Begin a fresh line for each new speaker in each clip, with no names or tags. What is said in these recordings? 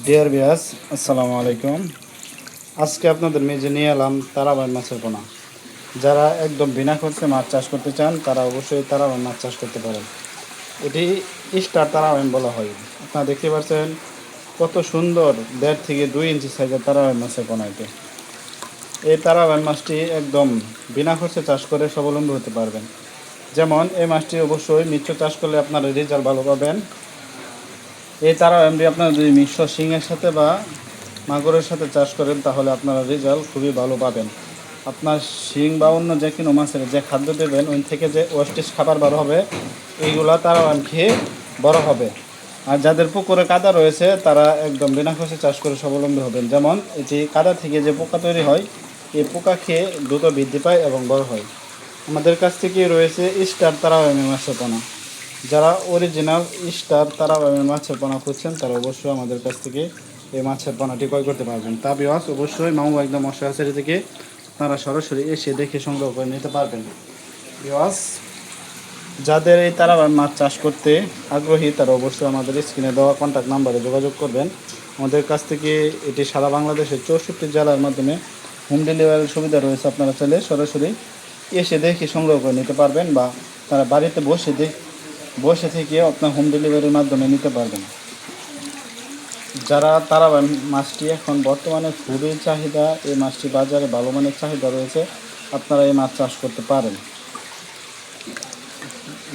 Dear viewers, আসসালামু আলাইকুম। আজকে আপনাদের মেজে নিয়ে এলাম তারাবাই মাছের পোনা। যারা একদম বিনা খরচে মাছ চাষ করতে চান তারা অবশ্যই তারাবাই মাছ চাষ করতে পারেন। এটি স্টার তারাবাই বলা হয়। আপনারা দেখতে পাচ্ছেন কত সুন্দর 1.5 থেকে 2 ইঞ্চি সাইজের তারাবাই মাছের পোনা এটি। এই তারাবাই মাছটি একদম বিনা খরচে চাষ করে স্বাবলম্বী হতে পারবেন। যেমন এই মাছটি অবশ্যই মিশ্র চাষ করলে আপনারা রেজাল্ট ভালো পাবেন। এই তারাবাইটি আপনারা যদি মিশ্র শিংয়ের সাথে বা মাগুরের সাথে চাষ করেন তাহলে আপনারা রেজাল্ট খুবই ভালো পাবেন। আপনার শিং বা অন্য যে কোনো মাছের যে খাদ্য দেবেন ওই থেকে যে ওয়েস্টেজ খাবার বার হবে এইগুলা তারাবাইম খেয়ে বড় হবে। আর যাদের পুকুরে কাদা রয়েছে তারা একদম বিনা খরচে চাষ করে স্বাবলম্বী হবেন। যেমন এটি কাদা থেকে যে পোকা তৈরি হয় এই পোকা খেয়ে দ্রুত বৃদ্ধি পায় এবং বড় হয়। আমাদের কাছ থেকে রয়েছে স্টার তারাবাইম মাছের পোনা। যারা অরিজিনাল স্টার তারাবাইম মাছের পোনা খুঁজছেন তারা অবশ্যই আমাদের কাছ থেকে এই মাছের পোনাটি ক্রয় করতে পারবেন। তা ভিউয়ার্স, অবশ্যই মামু একদম মৎস্য হ্যাচারি থেকে আপনারা সরাসরি এসে দেখে সংগ্রহ করে নিতে পারবেন। ভিউয়ার্স, যাদের এই তারাবাইম মাছ চাষ করতে আগ্রহী তারা অবশ্যই আমাদের স্ক্রিনে দেওয়া কন্ট্যাক্ট নাম্বারে যোগাযোগ করবেন। আমাদের কাছ থেকে এটি সারা বাংলাদেশের 64 জেলার মাধ্যমে হোম ডেলিভারির সুবিধা রয়েছে। আপনারা চাইলে সরাসরি এসে দেখে সংগ্রহ করে নিতে পারবেন বা তারা বাড়িতে বসে থেকে আপনার হোম ডেলিভারির মাধ্যমে নিতে পারবেন। যারা তারাবাইম মাছটি এখন বর্তমানে খুবই চাহিদা, এই মাছটি বাজারে ভালো মানের চাহিদা রয়েছে, আপনারা এই মাছ চাষ করতে পারেন।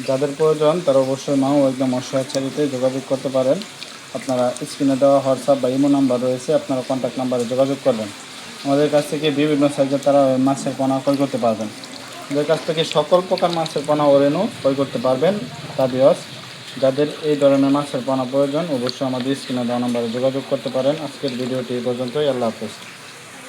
যাদের প্রয়োজন তারা অবশ্যই মাও একদম মৎস্য হ্যাচারিতে যোগাযোগ করতে পারেন। আপনারা স্ক্রিনে দেওয়া হোয়াটসঅ্যাপ বা ইমো নাম্বার রয়েছে, আপনারা কন্ট্যাক্ট নাম্বারে যোগাযোগ করবেন। আমাদের কাছ থেকে বিভিন্ন সাইজের তারা মাছের পোনা ক্রয় করতে পারবেন। আমাদের কাছ থেকে সকল প্রকার মাছের পোনা ও রেণু ক্রয় করতে পারবেন। তা ভিউয়ার্স, যাদের এই ধরনের মাছের পোনা প্রয়োজন অবশ্যই আমাদের স্ক্রিনে দেওয়া নাম্বারে যোগাযোগ করতে পারেন। আজকের ভিডিওটি এই পর্যন্তই। আল্লাহ হাফেজ।